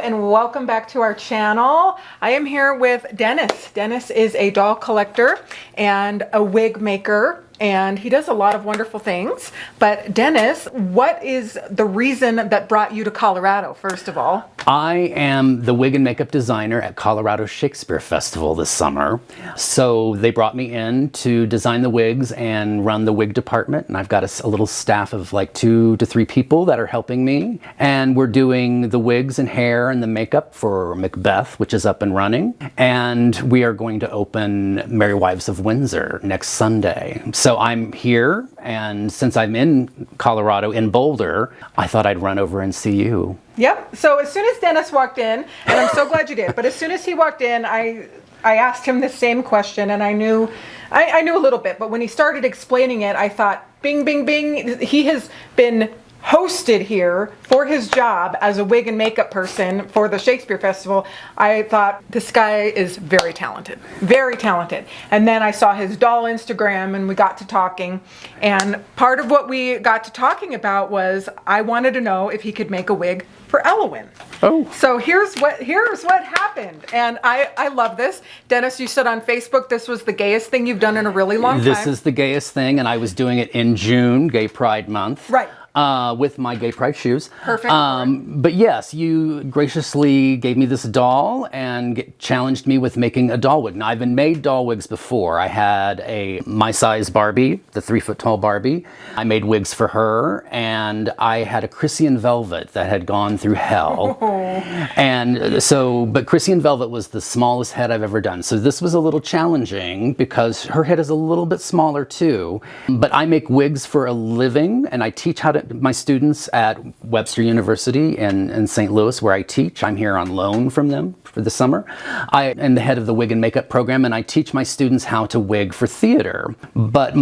and welcome back to our channel. I am here with Dennis. Dennis is a doll collector and a wig maker, and he does a lot of wonderful things. But Dennis, what is the reason that brought you to Colorado, first of all? I am the wig and makeup designer at Colorado Shakespeare Festival this summer. So they brought me in to design the wigs and run the wig department. And I've got a little staff of like 2 to 3 people that are helping me. And we're doing the wigs and hair and the makeup for Macbeth, which is up and running. And we are going to open Merry Wives of Windsor next Sunday. So I'm here, and since I'm in Colorado, in Boulder, I thought I'd run over and see you. Yep. So as soon as Dennis walked in, and I'm so glad you did, but as soon as he walked in, I asked him the same question, and I knew a little bit, but when he started explaining it, I thought, bing, bing, bing, he has been hosted here for his job as a wig and makeup person for the Shakespeare Festival. I thought, this guy is very talented, very talented. And then I saw his doll Instagram and we got to talking. And part of what we got to talking about was I wanted to know if he could make a wig for Ellowyne. Oh. So here's what happened. And I love this. Dennis, you said on Facebook this was the gayest thing you've done in a really long time. This is the gayest thing, and I was doing it in June, Gay Pride Month. Right. With my Gay Pride shoes. Perfect. But yes, you graciously gave me this doll and challenged me with making a doll wig. Now, I've been made doll wigs before. I had my size Barbie, the 3-foot-tall Barbie. I made wigs for her, and I had a Christian Velvet that had gone through hell. Oh. And so, but Christian Velvet was the smallest head I've ever done. So this was a little challenging because her head is a little bit smaller too. But I make wigs for a living, and I teach my students at Webster University in St. Louis, where I teach. I'm here on loan from them for the summer. I am the head of the wig and makeup program, and I teach my students how to wig for theater. But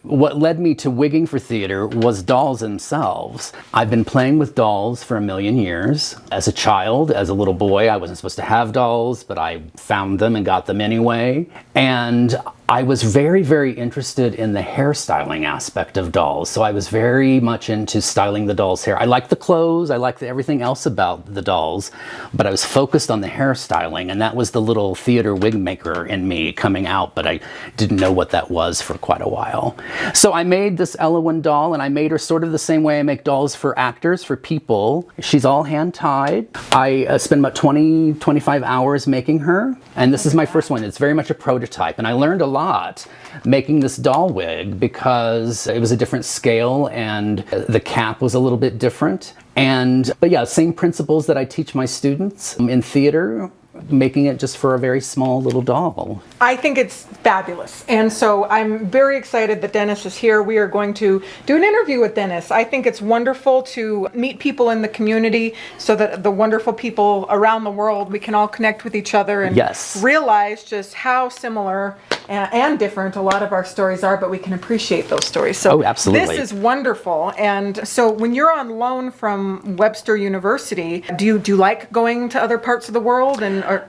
what led me to wigging for theater was dolls themselves. I've been playing with dolls for a million years. As a child, as a little boy, I wasn't supposed to have dolls, but I found them and got them anyway. And I was very, very interested in the hairstyling aspect of dolls. So I was very much into styling the doll's hair. I liked the clothes, I liked everything else about the dolls, but I was focused on the hairstyling, and that was the little theater wig maker in me coming out, but I didn't know what that was for quite a while. So I made this Ellowyne doll, and I made her sort of the same way I make dolls for actors, for people. She's all hand-tied. I spent about 25 hours making her, and this is my first one. It's very much a prototype, and I learned a lot making this doll wig because it was a different scale and the cap was a little bit different. But yeah, same principles that I teach my students in theater, making it just for a very small little doll. I think it's fabulous. And so I'm very excited that Dennis is here. We are going to do an interview with Dennis. I think it's wonderful to meet people in the community so that the wonderful people around the world, we can all connect with each other and realize just how similar and different a lot of our stories are, but we can appreciate those stories. So absolutely. This is wonderful. And so when you're on loan from Webster University, do you like going to other parts of the world or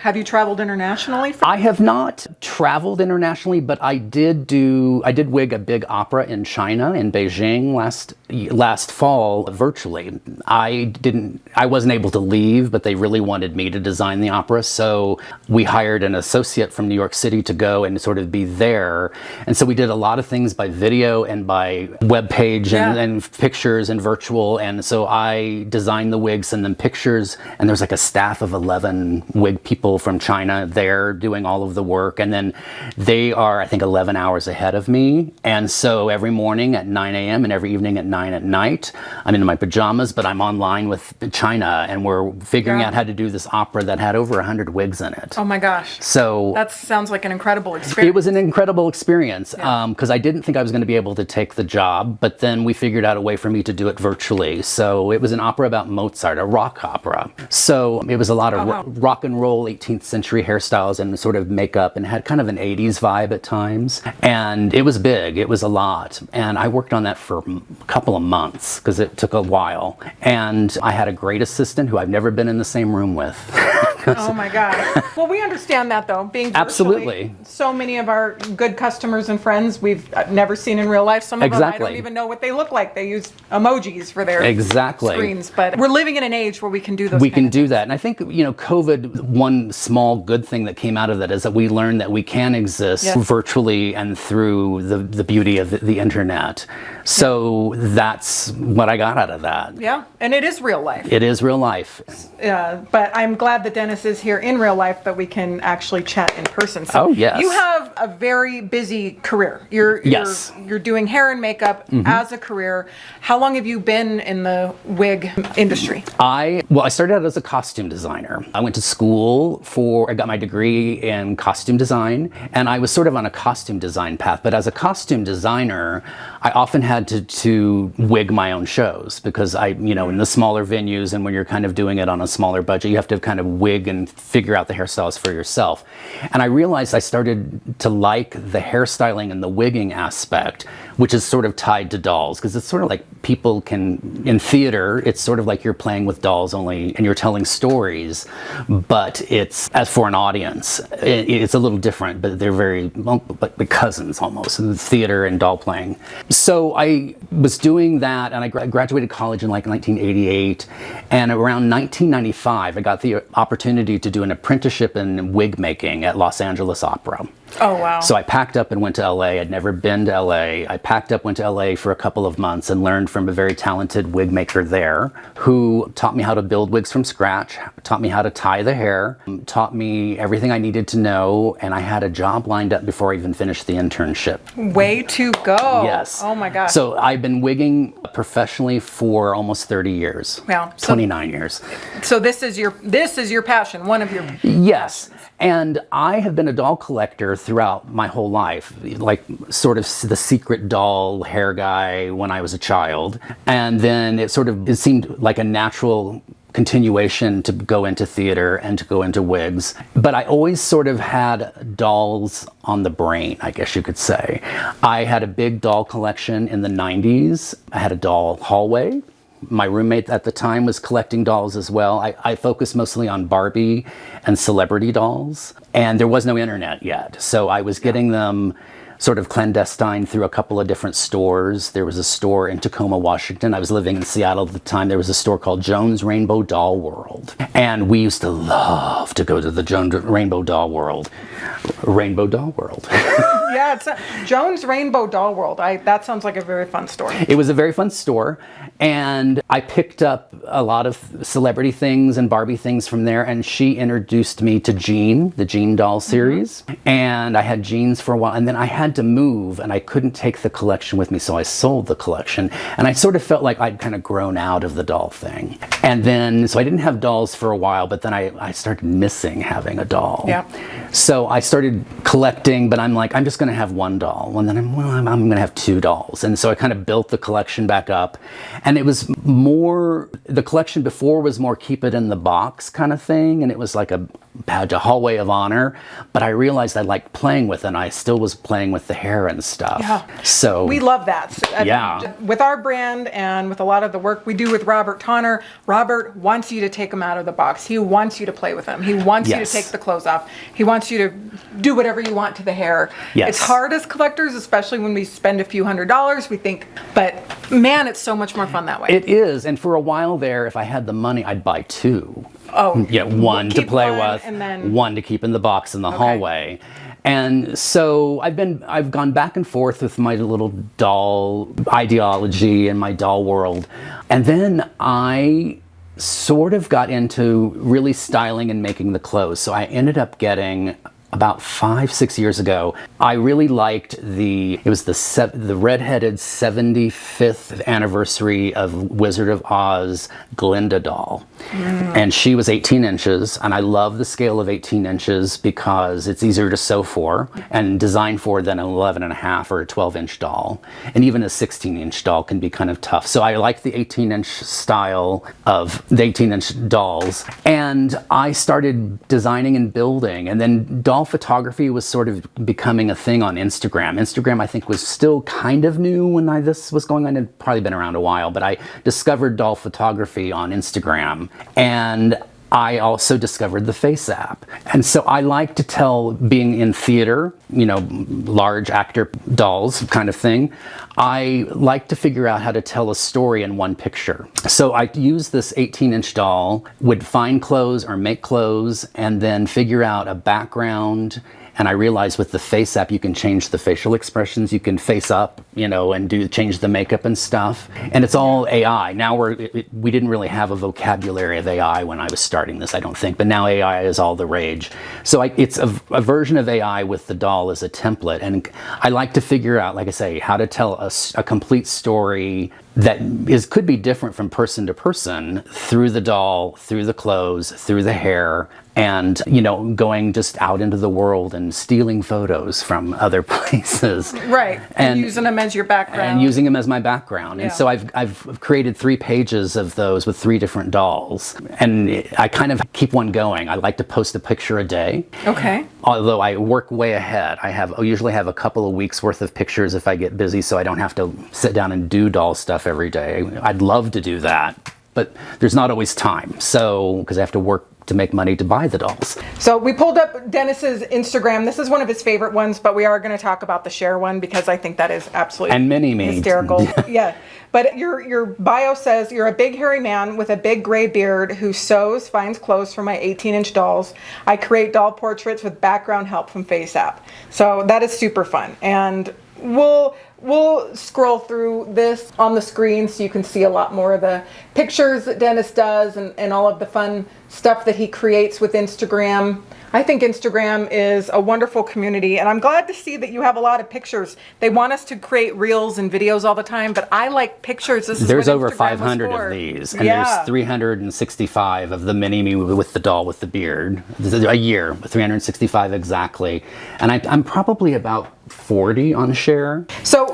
have you traveled internationally? I have not traveled internationally, but I did wig a big opera in China, in Beijing last fall virtually. I wasn't able to leave, but they really wanted me to design the opera, so we hired an associate from New York City to go and sort of be there. And so we did a lot of things by video and by web page and pictures and virtual, and so I designed the wigs and then pictures, and there's like a staff of 11 wig people from China there doing all of the work, and then they are, I think, 11 hours ahead of me, and so every morning at 9 a.m. and every evening at 9 at night, I'm in my pajamas, but I'm online with China, and we're figuring out how to do this opera that had over 100 wigs in it. Oh my gosh. So that sounds like an incredible experience. It was an incredible experience, because I didn't think I was going to be able to take the job, but then we figured out a way for me to do it virtually. So it was an opera about Mozart, a rock opera. So it was a lot of rock and roll 18th century hairstyles and sort of makeup, and had kind of an 80s vibe at times. And it was big, it was a lot. And I worked on that for a couple of months because it took a while. And I had a great assistant who I've never been in the same room with. Oh my God. Well, we understand that though, being virtually, Absolutely. so many of our good customers and friends we've never seen in real life. Some of them I don't even know what they look like. They use emojis for their screens. But we're living in an age where we can do those. We can do that. And I think, COVID, one small good thing that came out of that is that we learned that we can exist virtually and through the beauty of the internet. So that's what I got out of that. Yeah, and it is real life. It is real life. But I'm glad that Dennis is here in real life, that we can actually chat in person. So yes. You have a very busy career. You're doing hair and makeup as a career. How long have you been in the wig industry? I started out as a costume designer. I went to school I got my degree in costume design, and I was sort of on a costume design path. But as a costume designer, I often had to wig my own shows because in the smaller venues and when you're kind of doing it on a smaller budget, you have to kind of wig and figure out the hairstyles for yourself. And I realized I started to like the hairstyling and the wigging aspect, which is sort of tied to dolls, because it's sort of like people can, in theater, it's sort of like you're playing with dolls only and you're telling stories, but it's as for an audience. It's a little different, but they're very, like cousins almost, in the theater and doll playing. So I was doing that, and I graduated college in like 1988, and around 1995, I got the opportunity to do an apprenticeship in wig making at Los Angeles Opera. Oh, wow. So I packed up and went to LA. I'd never been to LA. I packed up, went to LA for a couple of months and learned from a very talented wig maker there who taught me how to build wigs from scratch, taught me how to tie the hair, taught me everything I needed to know, and I had a job lined up before I even finished the internship. Way to go. Yes. Oh my gosh. So I've been wigging professionally for almost 30 years. Wow. 29 years. So this is your passion, one of your Yes. And I have been a doll collector throughout my whole life, like sort of the secret doll hair guy when I was a child. And then it seemed like a natural continuation to go into theater and to go into wigs. But I always sort of had dolls on the brain, I guess you could say. I had a big doll collection in the 90s. I had a doll hallway. My roommate at the time was collecting dolls as well. I focused mostly on Barbie and celebrity dolls, and there was no internet yet. So I was getting them sort of clandestine through a couple of different stores. There was a store in Tacoma, Washington. I was living in Seattle at the time. There was a store called Jones Rainbow Doll World. And we used to love to go to the Jones Rainbow Doll World. Rainbow Doll World. Yeah, it's Jones Rainbow Doll World. That sounds like a very fun store. It was a very fun store, and I picked up a lot of celebrity things and Barbie things from there, and she introduced me to Jean, the Jean doll series, and I had Jeans for a while, and then I had to move, and I couldn't take the collection with me, so I sold the collection, and I sort of felt like I'd kind of grown out of the doll thing. And then, so I didn't have dolls for a while, but then I started missing having a doll. Yeah. So I started collecting, but I'm like, I'm just going to have one doll, and then I'm going to have two dolls. And so I kind of built the collection back up, and it was more, the collection before was more keep it in the box kind of thing, and it was like a badge, a hallway of honor, but I realized I liked playing with it, and I still was playing with the hair and stuff. Yeah. So we love that. Yeah. With our brand and with a lot of the work we do with Robert Tonner, Robert wants you to take them out of the box. He wants you to play with them. He wants you to take the clothes off. He wants you to do whatever you want to the hair. Yes. It's hard as collectors, especially when we spend a few $100s, we think, but man, it's so much more fun that way. It is, and for a while there, if I had the money, I'd buy two. Oh, yeah, one to play with, and then one to keep in the box in the hallway. And so I've gone back and forth with my little doll ideology and my doll world. And then I sort of got into really styling and making the clothes. So I ended up getting, about 5-6 years ago, I really liked the redheaded 75th anniversary of Wizard of Oz Glinda doll. And she was 18 inches, and I love the scale of 18 inches because it's easier to sew for and design for than an 11.5 or a 12-inch doll. And even a 16-inch doll can be kind of tough. So I like the 18-inch style of the 18-inch dolls. And I started designing and building, and then doll photography was sort of becoming a thing on Instagram. Instagram, I think, was still kind of new when this was going on. It had probably been around a while, but I discovered doll photography on Instagram. And I also discovered the Face app. And so I like to tell, being in theater, large actor dolls kind of thing, I like to figure out how to tell a story in one picture. So I use this 18-inch doll, would find clothes or make clothes, and then figure out a background. And I realized with the Face app, you can change the facial expressions. You can face up, and change the makeup and stuff. And it's all AI. Now we didn't really have a vocabulary of AI when I was starting this, I don't think. But now AI is all the rage. So it's a version of AI with the doll as a template. And I like to figure out, like I say, how to tell a complete story that could be different from person to person, through the doll, through the clothes, through the hair, and going just out into the world and stealing photos from other places. Right. And using them as your background. And using them as my background. Yeah. And so I've created 3 pages of those with 3 different dolls. And I kind of keep one going. I like to post a picture a day. Okay. Although I work way ahead. I usually have a couple of weeks worth of pictures if I get busy, so I don't have to sit down and do doll stuff every day. I'd love to do that, but there's not always time. So, because I have to work to make money to buy the dolls. So we pulled up Dennis's Instagram. This is one of his favorite ones, but we are going to talk about the share one because I think that is absolutely and mini-me hysterical. Yeah. But your bio says you're a big hairy man with a big gray beard who sews, finds clothes for my 18-inch dolls. I create doll portraits with background help from Face app. So that is super fun. And we'll scroll through this on the screen so you can see a lot more of the pictures that Dennis does and all of the fun stuff that he creates with Instagram. I think Instagram is a wonderful community, and I'm glad to see that you have a lot of pictures. They want us to create reels and videos all the time, but I like pictures. There's over 500 of these, and there's 365 of the mini-me with the doll with the beard. A year, 365 exactly. And I'm probably about 40 on share. So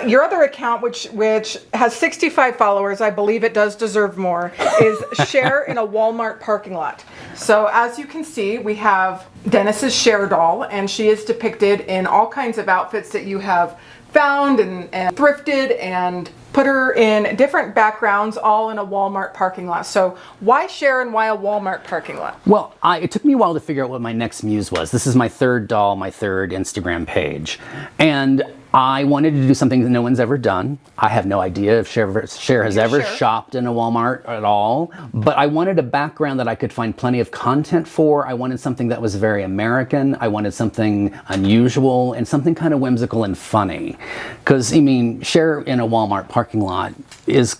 your other account, which has 65 followers, I believe it does deserve more, is Share in a Walmart Parking Lot. So as you can see, we have Dennis's Share doll, and she is depicted in all kinds of outfits that you have found and thrifted and put her in different backgrounds, all in a Walmart parking lot. So why Share and why a Walmart parking lot? Well, it took me a while to figure out what my next muse was. This is my 3rd doll, my 3rd Instagram page. And I wanted to do something that no one's ever done. I have no idea if Share has ever shopped in a Walmart at all, but I wanted a background that I could find plenty of content for. I wanted something that was very American. I wanted something unusual and something kind of whimsical and funny. Because, Share in a Walmart parking lot is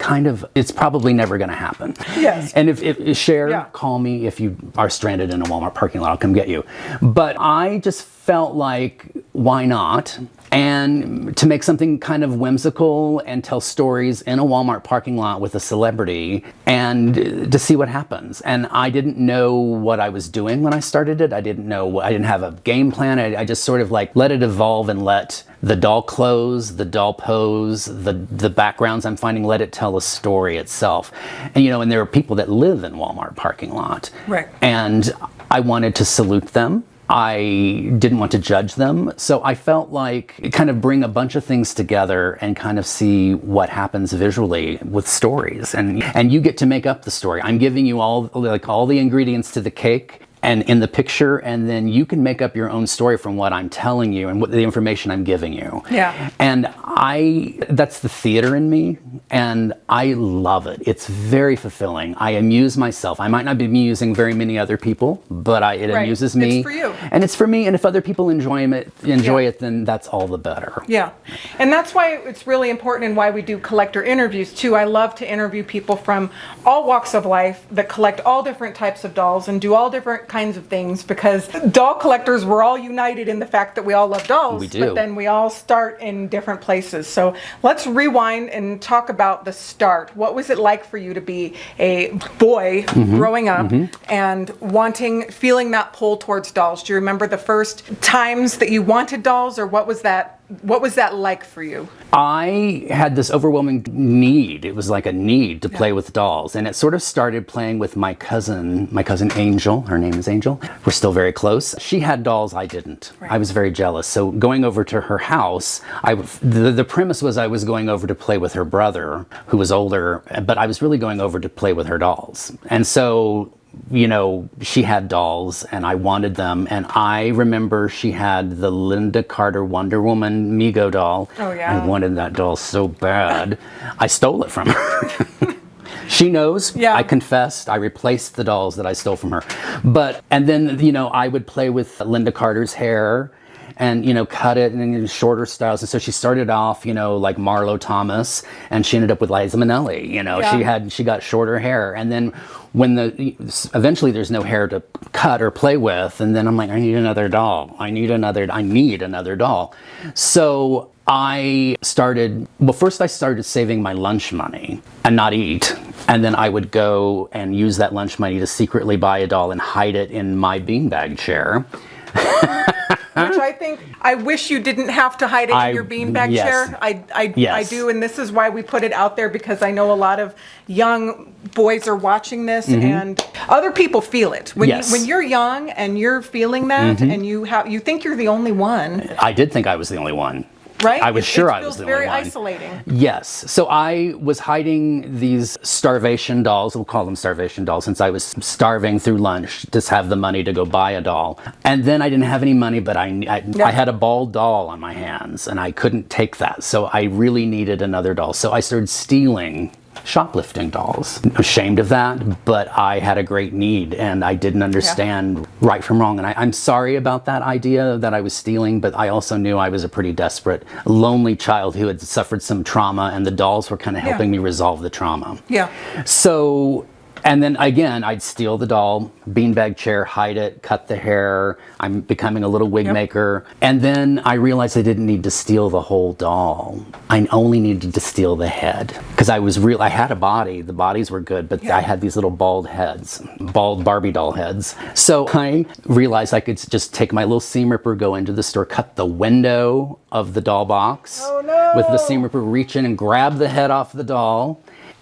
it's probably never going to happen. Yes. And if Share, call me if you are stranded in a Walmart parking lot. I'll come get you. But I just felt like, why not? And to make something kind of whimsical and tell stories in a Walmart parking lot with a celebrity and to see what happens. And I didn't know what I was doing when I started it. I didn't have a game plan. I just sort of let it evolve and let the doll clothes, the doll pose, the backgrounds I'm finding, let it tell a story itself. And and there are people that live in Walmart parking lot. Right. And I wanted to salute them. I didn't want to judge them, so I felt like kind of bring a bunch of things together and kind of see what happens visually with stories, and you get to make up the story. I'm giving you all the ingredients to the cake and in the picture, and then you can make up your own story from what I'm telling you and what the information I'm giving you. Yeah. And that's the theater in me, and I love it. It's very fulfilling. I amuse myself. I might not be amusing very many other people, but it amuses me. It's for you. And it's for me, and if other people enjoy it, then that's all the better. Yeah. And that's why it's really important and why we do collector interviews too. I love to interview people from all walks of life that collect all different types of dolls and do all different kinds of things, because doll collectors, we're all united in the fact that we all love dolls. We do. But then we all start in different places. So let's rewind and talk about the start. What was it like for you to be a boy growing up and feeling that pull towards dolls? Do you remember the first times that you wanted dolls, or what was that like for you? I had this overwhelming need. It was like a need to play with dolls. And it sort of started playing with my cousin Angel. Her name is Angel. We're still very close. She had dolls, I didn't. Right. I was very jealous. So going over to her house, the premise was I was going over to play with her brother, who was older, but I was really going over to play with her dolls. And so she had dolls and I wanted them. And I remember she had the Linda Carter Wonder Woman Mego doll. Oh, yeah. I wanted that doll so bad. I stole it from her. She knows. Yeah. I confessed. I replaced the dolls that I stole from her. And then, I would play with Linda Carter's hair and, cut it in shorter styles. And so she started off, like Marlo Thomas, and she ended up with Liza Minnelli. Yeah. She got shorter hair. And then eventually there's no hair to cut or play with. And then I'm like, I need another doll. I need another doll. So first I started saving my lunch money and not eat. And then I would go and use that lunch money to secretly buy a doll and hide it in my beanbag chair. Which I wish you didn't have to hide it in your beanbag chair. I do, and this is why we put it out there, because I know a lot of young boys are watching this, and other people feel it. When you're young and you're feeling that, and you think you're the only one. I did think I was the only one. Right? I was sure I was the only one. It feels very isolating. Yes. So I was hiding these starvation dolls. We'll call them starvation dolls, since I was starving through lunch to have the money to go buy a doll. And then I didn't have any money, but I had a bald doll on my hands, and I couldn't take that. So I really needed another doll. So I started stealing shoplifting dolls. I'm ashamed of that, but I had a great need and I didn't understand right from wrong. And I'm sorry about that idea that I was stealing, but I also knew I was a pretty desperate, lonely child who had suffered some trauma, and the dolls were kind of helping me resolve the trauma. Yeah. So, and then again, I'd steal the doll, beanbag chair, hide it, cut the hair. I'm becoming a little wig maker. And then I realized I didn't need to steal the whole doll. I only needed to steal the head. Because I had a body, the bodies were good, but I had these little bald heads, bald Barbie doll heads. So I realized I could just take my little seam ripper, go into the store, cut the window of the doll box. Oh, no. With the seam ripper, reach in and grab the head off the doll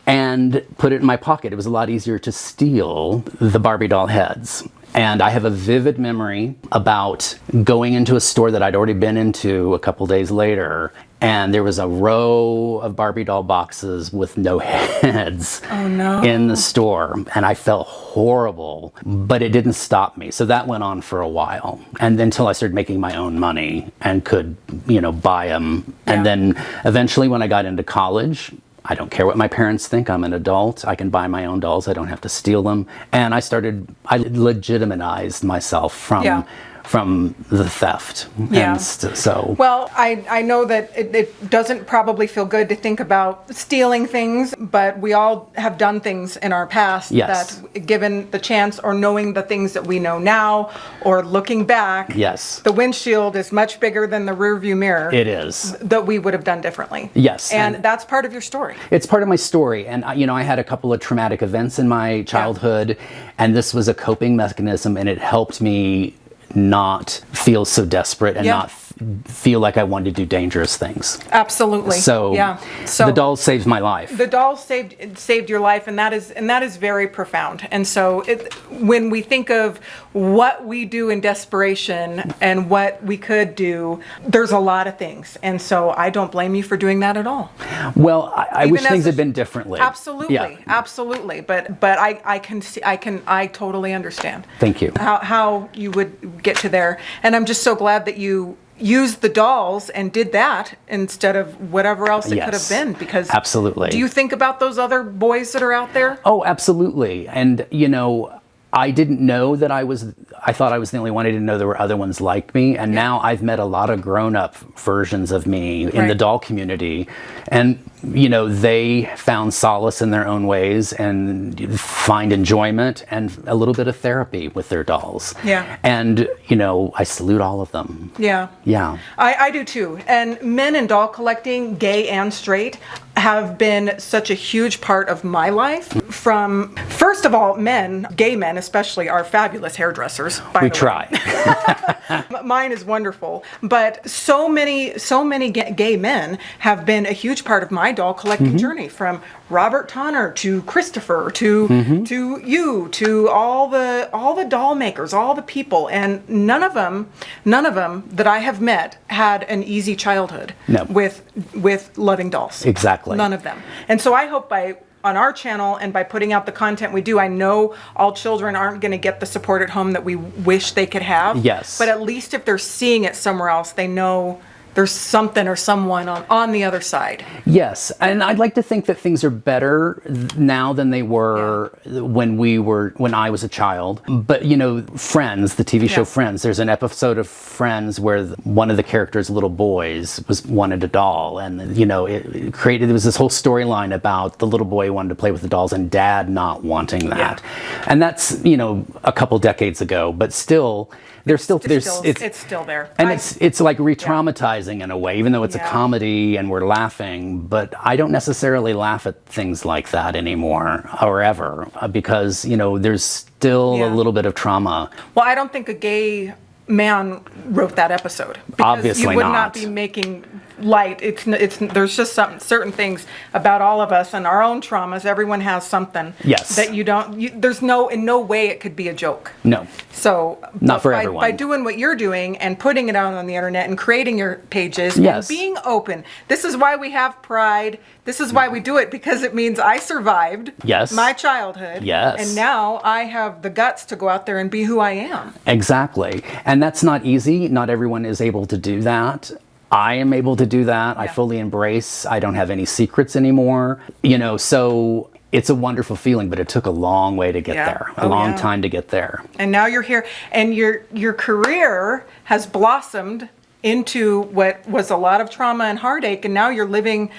and put it in my pocket. It was a lot easier to steal the Barbie doll heads. And I have a vivid memory about going into a store that I'd already been into a couple days later, and there was a row of Barbie doll boxes with no heads in the store. And I felt horrible, but it didn't stop me. So that went on for a while. And until I started making my own money and could, buy them. Yeah. And then eventually when I got into college, I don't care what my parents think. I'm an adult. I can buy my own dolls. I don't have to steal them. And I legitimized myself from the theft. Yeah. And so. Well, I know that it doesn't probably feel good to think about stealing things, but we all have done things in our past that, given the chance, or knowing the things that we know now, or looking back, the windshield is much bigger than the rearview mirror. It is. That we would have done differently. Yes. And that's part of your story. It's part of my story. And, I had a couple of traumatic events in my childhood, and this was a coping mechanism, and it helped me not feel so desperate and not feel like I wanted to do dangerous things. Absolutely. So the dolls saved my life. The dolls saved your life, and that is very profound. And so when we think of what we do in desperation and what we could do, there's a lot of things. And so I don't blame you for doing that at all. Well, I wish things had been differently. Absolutely, absolutely. But I totally understand. Thank you. How you would get to there, and I'm just so glad that you used the dolls and did that instead of whatever else it could have been. Because absolutely. Do you think about those other boys that are out there? Oh, absolutely. And I didn't know that I thought I was the only one. I didn't know there were other ones like me. And now I've met a lot of grown-up versions of me in the doll community. And, they found solace in their own ways and find enjoyment and a little bit of therapy with their dolls. Yeah. And, I salute all of them. Yeah. Yeah. I do too. And men in doll collecting, gay and straight, have been such a huge part of my life. From, first of all, gay men especially, are fabulous hairdressers, by the way. We try. Mine is wonderful. But so many gay men have been a huge part of my doll collecting journey, from Robert Tonner to Christopher to you, to all the doll makers, all the people, and none of them that I have met had an easy childhood with loving dolls. Exactly. None of them. And so I hope by on our channel and by putting out the content we do, I know all children aren't going to get the support at home that we wish they could have. Yes. But at least if they're seeing it somewhere else, they know there's something or someone on the other side. Yes, and I'd like to think that things are better now than they were when I was a child. But you know, Friends, the TV show Friends, there's an episode of Friends where one of the characters' little boys wanted a doll, and you know, there was this whole storyline about the little boy who wanted to play with the dolls and dad not wanting that. And that's, you know, a couple decades ago, but still it's still there. And it's like re-traumatizing in a way, even though it's a comedy and we're laughing, but I don't necessarily laugh at things like that anymore or ever, because, you know, there's still a little bit of trauma. Well, I don't think a gay man wrote that episode. Obviously you would not. not be making light. There's just certain things about all of us and our own traumas. Everyone has something. Yes. That there's in no way it could be a joke. No. So not for everyone. By doing what you're doing and putting it out on the internet and creating your pages and being open. This is why we have Pride. This is why we do it, because it means I survived my childhood. Yes. And now I have the guts to go out there and be who I am. Exactly. And that's not easy. Not everyone is able to do that. I am able to do that. I fully embrace. I don't have any secrets anymore. You know, so it's a wonderful feeling, but it took a long way to get there. A long time to get there. And now you're here, and your career has blossomed into what was a lot of trauma and heartache, and now you're living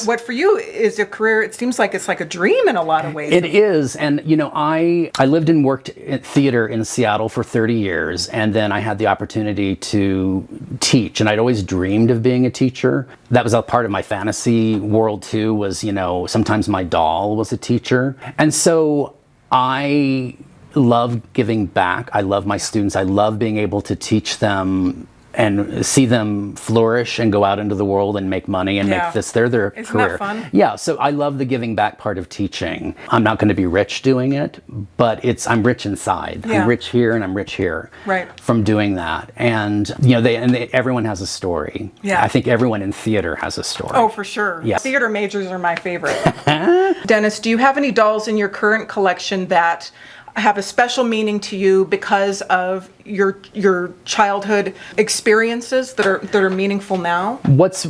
what for you is a career. It seems like it's like a dream in a lot of ways. It is. And you know, I lived and worked in theater in Seattle for 30 years, and then I had the opportunity to teach, and I'd always dreamed of being a teacher. That was a part of my fantasy world too, was, you know, sometimes my doll was a teacher. And so I love giving back. I love my students. I love being able to teach them and see them flourish and go out into the world and make money and make this their career. Isn't that fun? Yeah, so I love the giving back part of teaching. I'm not going to be rich doing it, but I'm rich inside. I'm rich here and I'm rich here from doing that. And you know, everyone has a story. I think everyone in theater has a story. Oh, for sure. Yes. Theater majors are my favorite. Dennis, do you have any dolls in your current collection that have a special meaning to you because of your childhood experiences that are meaningful now?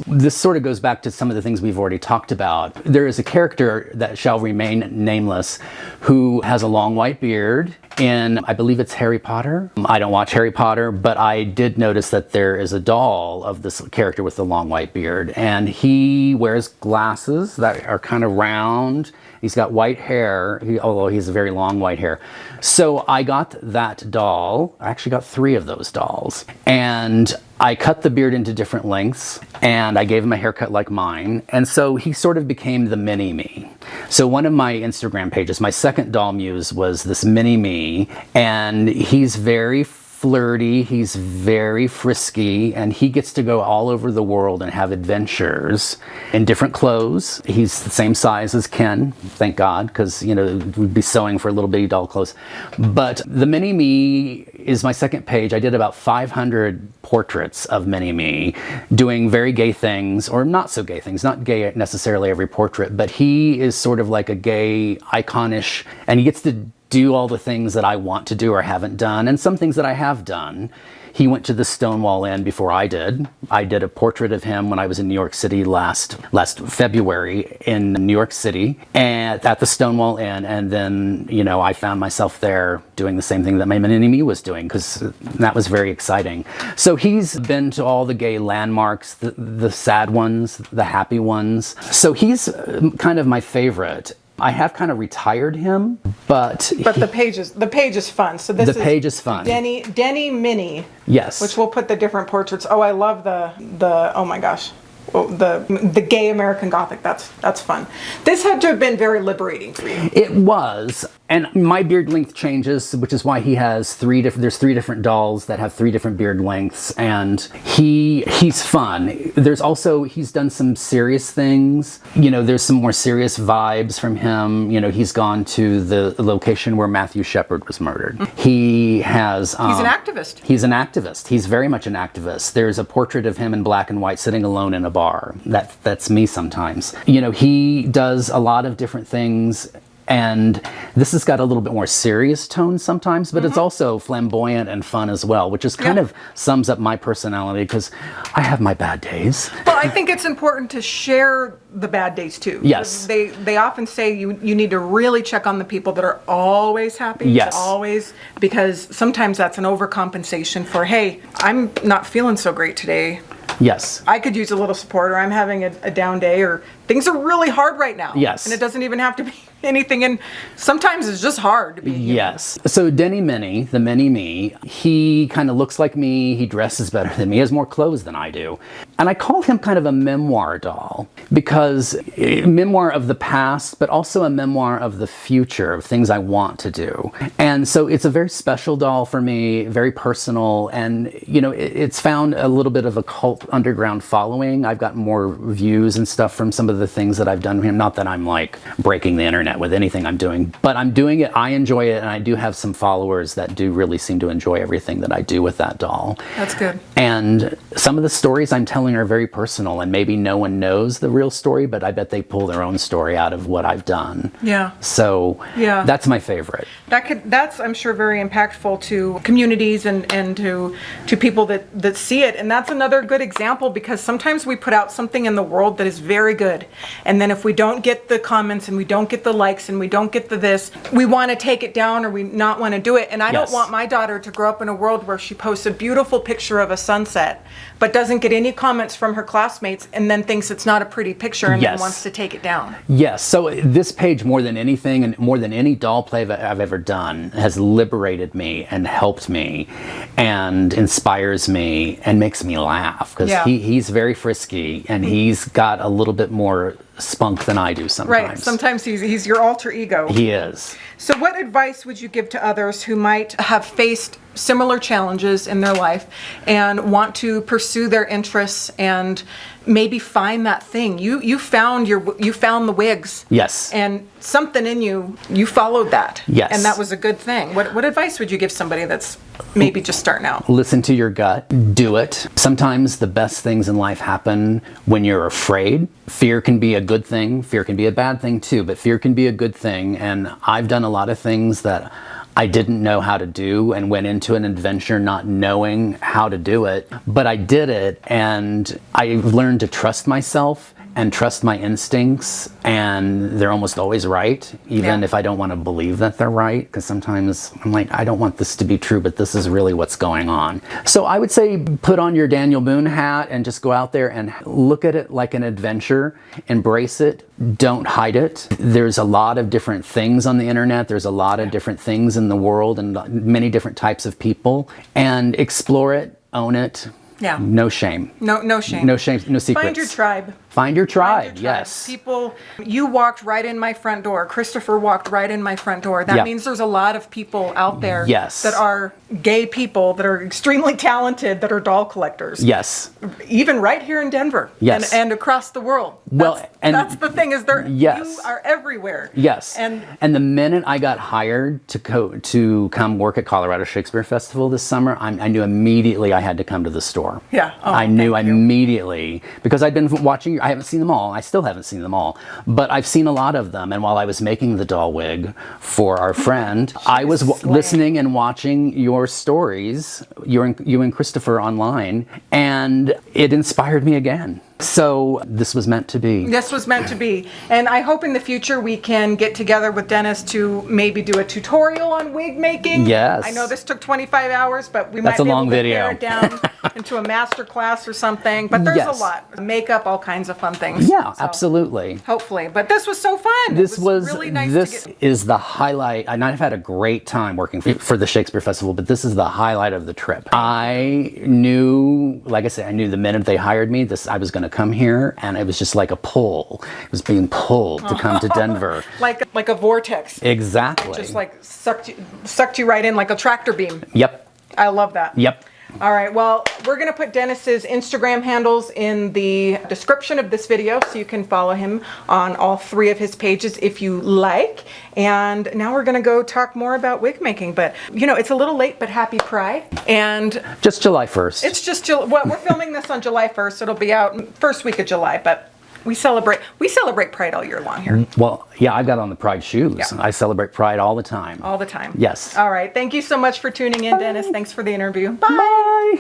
This sort of goes back to some of the things we've already talked about. There is a character that shall remain nameless who has a long white beard in, I believe it's Harry Potter. I don't watch Harry Potter, but I did notice that there is a doll of this character with the long white beard, and he wears glasses that are kind of round. He's got white hair, although he has very long white hair. So I got that doll. I actually got 3 of those dolls. And I cut the beard into different lengths, and I gave him a haircut like mine. And so he sort of became the mini-me. So one of my Instagram pages, my second doll muse, was this mini-me. And he's very flirty, he's very frisky, and he gets to go all over the world and have adventures in different clothes. He's the same size as Ken, thank God, because, you know, we'd be sewing for little bitty doll clothes. But the mini-me is my second page. I did about 500 portraits of mini-me doing very gay things, or not so gay things, not gay necessarily every portrait, but he is sort of like a gay iconish, and he gets to do all the things that I want to do or haven't done, and some things that I have done. He went to the Stonewall Inn before I did. I did a portrait of him when I was in New York City last February in New York City, and at the Stonewall Inn, and then, you know, I found myself there doing the same thing that my mini-me was doing, because that was very exciting. So he's been to all the gay landmarks, the sad ones, the happy ones. So he's kind of my favorite. I have kind of retired him, but the page is fun. So this page is fun. Denny Mini. Yes. Which we'll put the different portraits. Oh, I love the oh my gosh. Oh, the gay American Gothic. That's fun. This had to have been very liberating for you. It was, And my beard length changes, which is why he has there's 3 different dolls that have 3 different beard lengths, and he's fun. There's also, he's done some serious things. You know, there's some more serious vibes from him. You know, he's gone to the location where Matthew Shepard was murdered. He has... he's an activist. He's an activist. He's very much an activist. There's a portrait of him in black and white sitting alone in a bar. That's me sometimes. You know, he does a lot of different things, and this has got a little bit more serious tone sometimes, but it's also flamboyant and fun as well, which is kind of sums up my personality, because I have my bad days. Well, I think it's important to share the bad days too. Yes. They often say you need to really check on the people that are always happy. Yes. Always, because sometimes that's an overcompensation for, hey, I'm not feeling so great today. Yes. I could use a little support, or I'm having a down day, or things are really hard right now. Yes. And it doesn't even have to be anything, and sometimes it's just hard to be human. Yes. So Denny Mini, the mini me, he kind of looks like me, he dresses better than me, he has more clothes than I do. And I call him kind of a memoir doll, because memoir of the past, but also a memoir of the future, of things I want to do. And so it's a very special doll for me, very personal, and you know, it's found a little bit of a cult underground following. I've got more views and stuff from some of the things that I've done with him. Not that I'm like breaking the internet with anything I'm doing, but I'm doing it, I enjoy it, and I do have some followers that do really seem to enjoy everything that I do with that doll. That's good. And some of the stories I'm telling are very personal, and maybe no one knows the real story, but I bet they pull their own story out of what I've done. Yeah. So that's my favorite. That's I'm sure very impactful to communities and to people that see it. And that's another good example, because sometimes we put out something in the world that is very good, and then if we don't get the comments and we don't get the likes and we don't get the this, we want to take it down, or we not want to do it. And I don't want my daughter to grow up in a world where she posts a beautiful picture of a sunset but doesn't get any comments from her classmates, and then thinks it's not a pretty picture, and then wants to take it down. Yes. So this page, more than anything and more than any doll play I've ever done, has liberated me and helped me and inspires me and makes me laugh, because he's very frisky, and he's got a little bit more spunk than I do sometimes. Right. Sometimes he's your alter ego. He is. So what advice would you give to others who might have faced similar challenges in their life and want to pursue their interests and maybe find that thing? You found the wigs. Yes. And something in you followed that. Yes. And that was a good thing. What advice would you give somebody that's maybe just starting out? Listen to your gut. Do it. Sometimes the best things in life happen when you're afraid. Fear can be a good thing. Fear can be a bad thing too, but fear can be a good thing. And I've done a lot of things that I didn't know how to do, and went into an adventure not knowing how to do it, but I did it, and I learned to trust myself and trust my instincts, and they're almost always right, even if I don't want to believe that they're right, because sometimes I'm like, I don't want this to be true, but this is really what's going on. So I would say put on your Daniel Boone hat and just go out there and look at it like an adventure, embrace it, don't hide it. There's a lot of different things on the internet, there's a lot of different things in the world, and many different types of people, and explore it, own it. Yeah. No shame. No shame. No shame, no secrets. Find your tribe. Find your tribe, yes. People, you walked right in my front door. Christopher walked right in my front door. That means there's a lot of people out there that are gay people, that are extremely talented, that are doll collectors. Yes. Even right here in Denver. Yes. And across the world. That's the thing, is you are everywhere. Yes. And the minute I got hired to come work at Colorado Shakespeare Festival this summer, I knew immediately I had to come to the store. Yeah. Oh, I knew immediately, because I'd been watching. I haven't seen them all. I still haven't seen them all, but I've seen a lot of them. And while I was making the doll wig for our friend, I was listening and watching your stories, you and Christopher online, and it inspired me again. So this was meant to be. This was meant to be. And I hope in the future we can get together with Dennis to maybe do a tutorial on wig making. Yes. I know this took 25 hours, but we might be able to pare it down into a master class or something. But there's a lot. Makeup, all kinds of fun things. Yeah, so, absolutely. Hopefully. But this was so fun. This was really nice. This is the highlight. And I've had a great time working for the Shakespeare Festival, but this is the highlight of the trip. I knew, like I said, I knew the minute they hired me, I was going to come here, and it was just like a pull. It was being pulled to come to Denver. Like a vortex. Exactly. Just like sucked you right in like a tractor beam. Yep. I love that. Yep. All right, well, we're going to put Dennis's Instagram handles in the description of this video so you can follow him on all 3 of his pages if you like. And now we're going to go talk more about wig making. But, you know, it's a little late, but happy Pride. And just July 1st. it's just, well, we're filming this on July 1st. It'll be out first week of July, but we celebrate Pride all year long here. Well, yeah, I've got on the Pride shoes. Yeah. I celebrate Pride all the time. All the time. Yes. All right, thank you so much for tuning in, Dennis. Thanks for the interview. Bye. Bye.